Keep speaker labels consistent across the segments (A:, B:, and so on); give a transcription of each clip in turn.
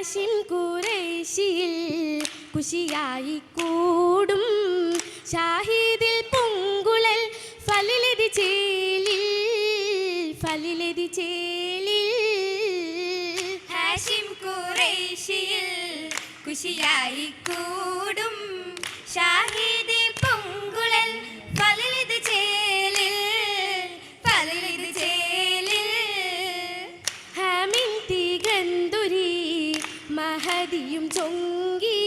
A: ഹാഷിം ഖുറൈശിയിൽ കുശിയായി കൂടും ഷാഹിദിൽ പൊങ്കുഴൽ ഫലിലതി ചേലിൽ
B: ഹാഷിം ഖുറൈശിയിൽ കുശിയായി കൂടും ഷാഹിദിൽ പൊങ്കുഴൽ ഫലിലതി ചേലിൽ
A: ഹാമിൻ തികന്തുരി മഹദിയും ചൊങ്കി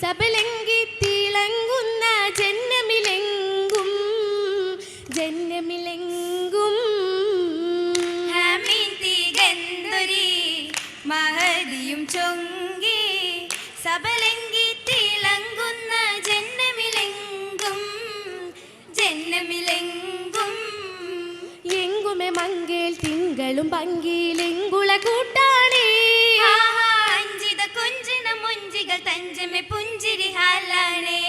A: സബലങ്കി തിളങ്ങുന്ന ജന്നമിലെങ്കും
B: ഹാമിൻ തികന്തുരി മഹദിയും ചൊങ്കി സബലങ്കി തിളങ്ങുന്ന ജന്നമിലെങ്കും
A: എങ്കുമെ മങ്കേൽ തിങ്കളും പങ്കിലെങ്കുള കൂട്ടാണേ
B: അഞ്ചിത കൊഞ്ചിന മുഞ്ചികൾ തഞ്ചമെ പുഞ്ചിരി ഹാലാണേ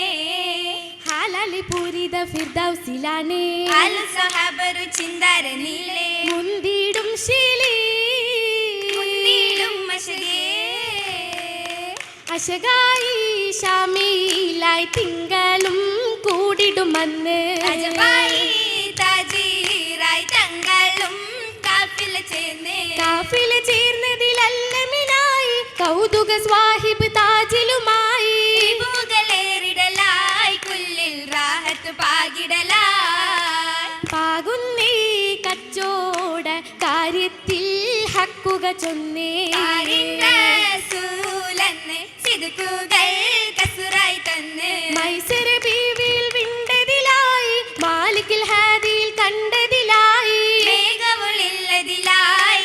A: ഹാലാലി പൂരിത ഫിർദൗസിലാണേ
B: അലു സഹബരു ചിന്താര നീലേ
A: മുന്തിടും ശീലി
B: മുന്തിടും മശകേ
A: അശകായി ഷാമിലായി തിങ്കളും കൂടിടുമന്ന്
B: അജബായി താജീറായി തങ്ങളും കാഫില ചേർന്നതിലല്ലമിനായി കൗതുക സ്വാഹിബ് താജിലുമായി പൂകളേറിടലായി കുല്ലിൽ റാഹത്ത്
A: പാകുന്നേ കച്ചോട കാര്യത്തിൽ ഹക്കുക ചൊന്നേ മൈസര ബീവിൽ വിണ്ടതിലായി മാലിക്കിൽ ഹാദിയിൽ കണ്ടതിലായി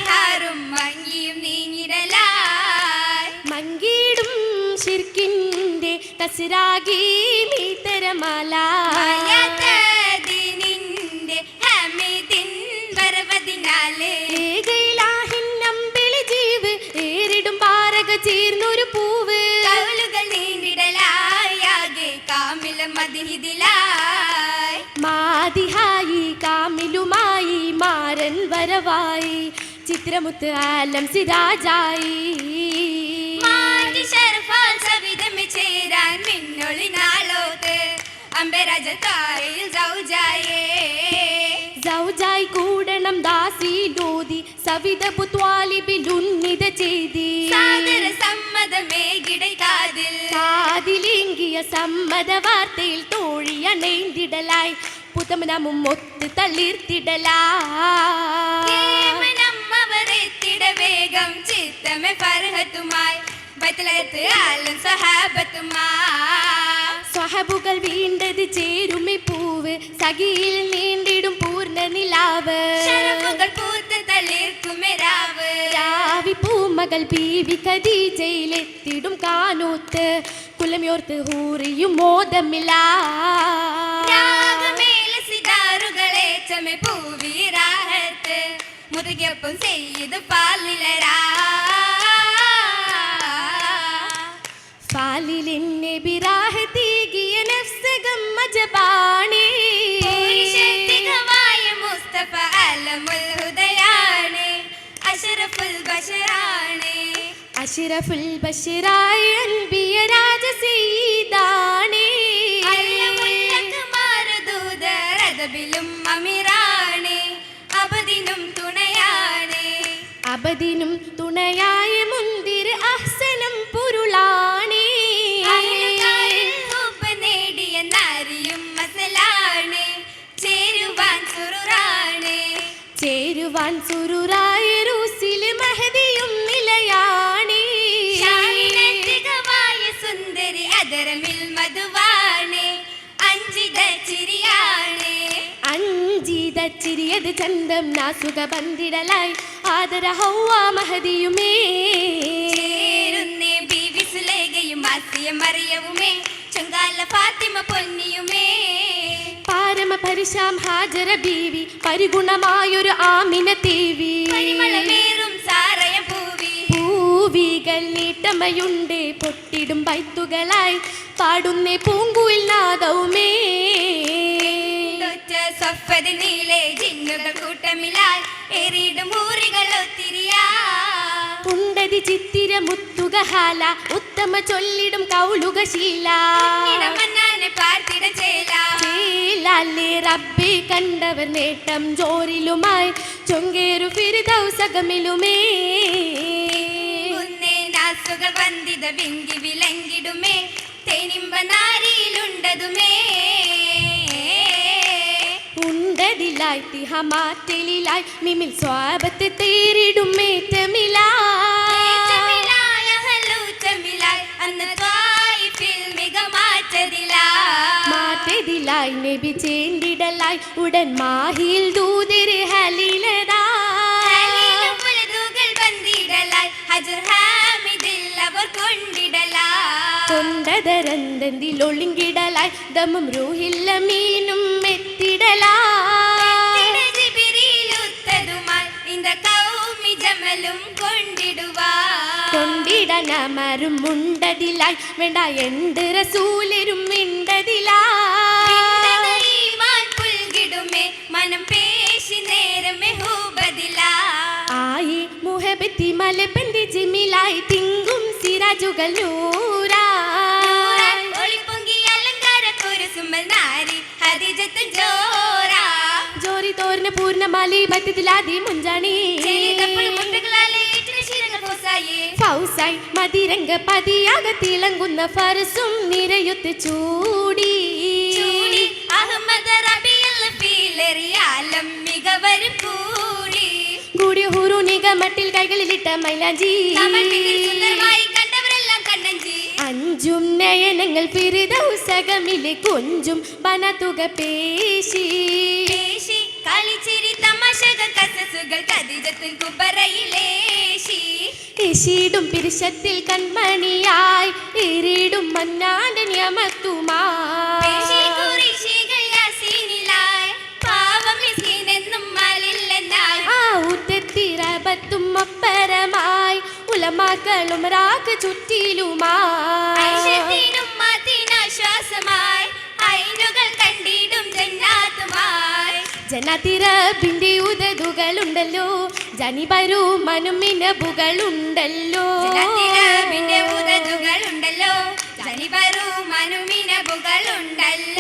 B: ഹാറും മങ്ങിയും നീങ്ങിടലായി
A: മങ്കിടും ഷിർക്കിന്റെ കസിരാകി മീതരമാല
B: ദീനിന്റെ ഹമീദിൻ വരവതിനാല്
A: ഏകയിലാഹിൻ നമ്പിളി ജീവ് ഏറിടും പാരക ചേർന്നൊരു പൂവ്
B: കവളുകൾ നീണ്ടിടലായി ആകെ കാമില മദിഹിദിലായി
A: മാതിഹായി കാമിലുമായി മാരൻ വരവായി ചിത്രമുത്ത് ആലം സിരാജായി
B: സവിധമെ ചേരാൻ മിന്നൊളി നാളോത്ത് അമ്പരാജത്താറിൽ
A: സൗജായി കൂടണം ദാസിലോതി സവിധ പുത്വാലിബിലുന്നിത ചെയ്തി
B: സാദര സമ്മതമേകിടൈ
A: കാതിലിങ്കിയ സമ്മത വാർത്തയിൽ തോഴിയണൈന്തിടലായി പുതമനമും ഒത്ത്
B: തള്ളിർത്തിടലാവരെത്തിട വേഗം ചിത്തമെ ഫർഹത്തുമായി ബൈത്തുലകത്ത് ആലും
A: സ്വഹബുകൾ വീണ്ടത് ചേരുമി പൂവ് സഖിയിൽ നീണ്ടിടും പൂർണ്ണ നിലാവ്
B: പൂത്ത് തളിർക്കുമെ
A: രാവി പൂമകൾ ബീവി ഖദീജയിലെത്തിടും കാനൂത്ത് കുലമയോർത്ത് ഹൂറിയും മോദമില്ല
B: സിതാറുകളെ ചമെ പൂവിറാഹത്ത് മുതുകിയൊപ്പം ചെയ്ത് പാലിലരാ
A: ഫാലിലിന്നെ ബിറാഹതീകിയ നഫ്സകം മജബാണി
B: മുസ്തഫ അലമുൽ ഹുദയാണ് അഷ്റഫുൽ ബശറായ അൻബിയ രാജ സയ്യിദാണി അല്ലമുല്ലകുമാരദൂതരദബിലും അമിറാണ് അബദിനും തുണയായ മുന്തിർ അഹ്സനം പൊരുളാണേ നേടിയ നാരിയും മസലാണ് ചേരുവാൻ സുറുറായ റൂസില് മഹദിയും നിലയാണേ സുന്ദരി അതരമിൽ മധുവാണ് അഞ്ചിത ചിരിയത് ചന്തം നാസുക ബന്ധിടലായി ആദര ഹൗവ മഹദിയുമേ ബീവി സുലൈഖയും ആസിയ മറിയവുമേ ചങ്കാല ഫാത്തിമ പൊന്നിയുമേ പാരമ പരിശാം ഹാജര ബീവി പരിഗുണമായൊരു ആമിന ദേവി സാറയ പൂവികൾ നീട്ടമയുണ്ട് പൊട്ടിടും ബൈത്തുകളായി പാടുന്നേ പൂങ്കുയിൽ നാദവുമേ നീലേ ജിന്നുകൾ കൂട്ടമിലായി എറിയിടും ഊറികൾ ഒത്തിരിയാ ഉണ്ടതി ചിത്തിര മുത്തുകൾ
A: സുഖഹാല ഉത്തമ ചൊല്ലിടും കൗലുകശീല
B: മന്നാനെ പാർത്തിട
A: ചേലാലേ റബ്ബെ കണ്ടവർ നേട്ടം ജോറിലുമായി ചൊങ്കേറു ഫിർദൗസകമിലുമേ
B: നാസുകൾ വന്ദിത വിങ്കി വിലങ്കിടുമേ തേനിമ്പ നാരിയിലുണ്ടതുമേ
A: ഉണ്ടതിലായി തിഹമാറ്റലിലായി മിമിൽ സ്വാപത്ത് തേരിടും മാറ്റതിലായി നബി ചേണ്ടിടലായി ഉടൻ മാഹിൽ ദൂതര് ഹലിലതാ കൊണ്ടതരന്തിലൊളിങ്കിടലായി ദമും റൂഹില്ല മീനും കൊണ്ടിടനമരും മുണ്ടതിലായി വേണ്ട എന്ത് റസൂലരും മിണ്ടതിലായി
B: മനം പേശി നേരമേ
A: ആയി മുഹബത്തി മലബന്തി ജിമിലായി തിങ്കും സിരാജുകൾ നൂറായി
B: ഒളിപ്പൊങ്കി അലങ്കാര കുരുസുമൽ നാരി ഹദിജത്തും
A: ജോറി തോർന്ന പൂർണ്ണമാലി ബത്തിലാദി മുഞ്ചാണി ഫൗസായി മതിരംഗ പതിയാക തിളങ്ങുന്ന ഫർസും നിരയുത്ത് ചൂടി
B: അഹമ്മദ് റബിയൽ ഫീലറിയാലം മികവരും കൂടി
A: കൂടിയ ഹുറു നിഗമട്ടിൽ കൈകളിലിട്ട മൈലാഞ്ചി
B: കണ്ടവരെല്ലാം കണ്ണഞ്ചി
A: അഞ്ചും നയനങ്ങൾ ഫിർദൗസകമിലെ കൊഞ്ചും ബനതുക പേശി
B: കളിച്ചിരി തമാശകൾ കസസുകൾ ഖദീജത്തുൽ കുബറയിലേശി
A: ഇശീടും പിരിശത്തിൽ കൺമണിയായി ഇരിടും മന്നാന്റെ നിയമത്തുമായി ും അപ്പരമായി ഉലമാക്കളും രാക്ക് ചുറ്റിലുമായി ജനതിരബിന്റെ ഉദതുകളുണ്ടല്ലോ ജനി വരൂ മനുമിനബുകളുണ്ടല്ലോ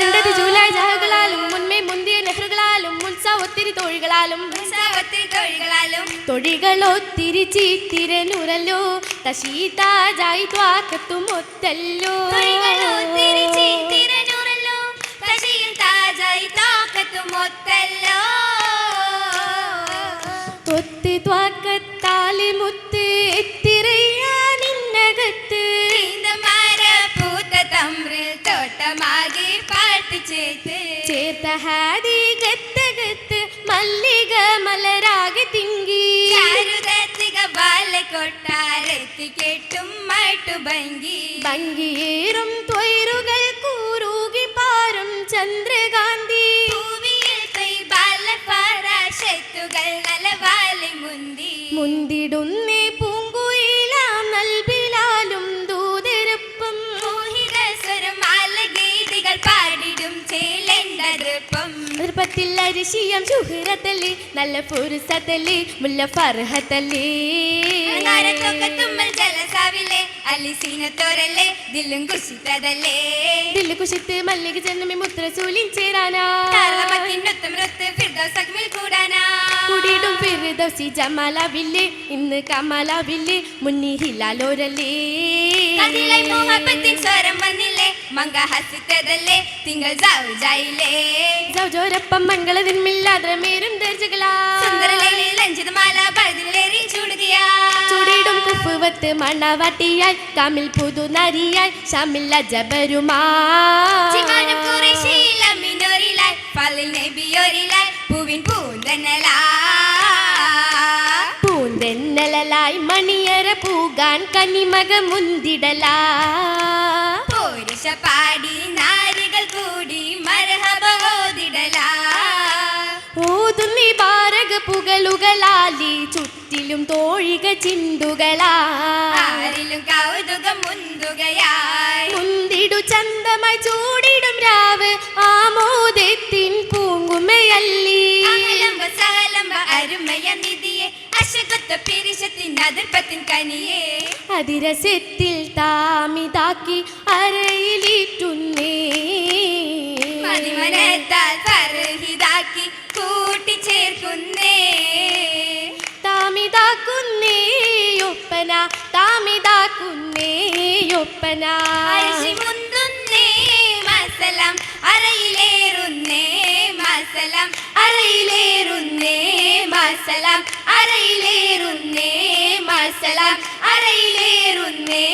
A: ഉണ്ടത് ജൂലൈ ജഹകളാലും മുൻമേ മുന്തിയ നെഹ്റുകളാലും മുൻസ ഒത്തിരി തൊഴികളാലും തൊഴികളൊത്തിരി ചീത്തിരനുറല്ലോ തശീതാജായി ത്വാക്കത്തും ഒത്തല്ലോ ഒത്ത് ത്വാക്കത്താലി മുത്ത് എത്തിരയാനിന്നകത്ത്
B: തോട്ടമാകെ പാട്ട്
A: ചേർത്ത ഹാദി ഗത്തകത്ത് മല്ലിക മലരാകെ തിങ്കി
B: കൊട്ടാരത്തി കേട്ടും മാട്ടു
A: ഭംഗിയേറും ത്വയറുകൾ കൂറുകി പാറും ചന്ദ്രകാന്തി മുന്തിടുന്നേ പൂങ്കുയിലാം നൽബിലാലും ദൂതരപ്പം
B: പാടിടും ചേലണ്ടപ്പം
A: നൃപ്പത്തിൽ അരിശിയം ശുഹ്റത്തല്ലേ നല്ല പുരുഷത്തല്ലേ മുല്ല ഫർഹത്തല്ലേ ദില്ല് കുശിത്ത് മല്ലിക ജന്മി മുത്ര സൂലിൻ ചേരാനാ കുടിയിടും ഫിർദൗസി ജമാലാവില്ലേ ഇന്ന് കമാലാവില്ലേ മുന്നി ഹിലാലോരല്ലേ
B: സ്വരം വന്നില്ലേ മങ്ക ഹസിത്തതല്ലേ തിങ്കൾ
A: ജോരപ്പം മംഗളതിന്മില്ലാദ്രമേരും ദർജകളാ ചുടിടും കുഫുവത്ത് മണവാട്ടിയായി കമിൽ പുതു നരിയായി ഷമില്ല ജബരുമാ പൂന്തെന്നലായി മണിയറ പൂകാൻ കനിമക മുന്തിടലാ
B: പാടി നാരികൾ കൂടി മർഹബ ഓതിടലാ
A: ഓതുന്നി ബാരക പുകളുകളാലി ചുറ്റിലും തോഴിക ചിന്തുകളാരിലും
B: കൗതുകം മുന്തുകയായി
A: മുന്തിടു ചന്തമായി ചൂടിടും രാവ് ആമോദത്തിൻ പൂങ്കുമയല്ലി
B: അരുമയ നിധിയെ പശകൊത്ത പിരിശത്തിൻ അതിർപ്പത്തിൻ കനിയേ
A: അതിരസത്തിൽ താമിതാക്കി അരയിലിറ്റുന്നേ
B: മതിമനത്താൽ ഫർഹിതാക്കി കൂട്ടിച്ചേർക്കുന്നേ
A: താമിതാക്കുന്നേ ഒപ്പന താമിതാക്കുന്നേ ഒപ്പന
B: അരിശി മുന്തുന്നേ മസലം അരയിലേറുന്നേ മസലം അരയിലേറുന്നേ മസലം അരയിലേറുന്നേ മസലം അരയിലേറുന്നേ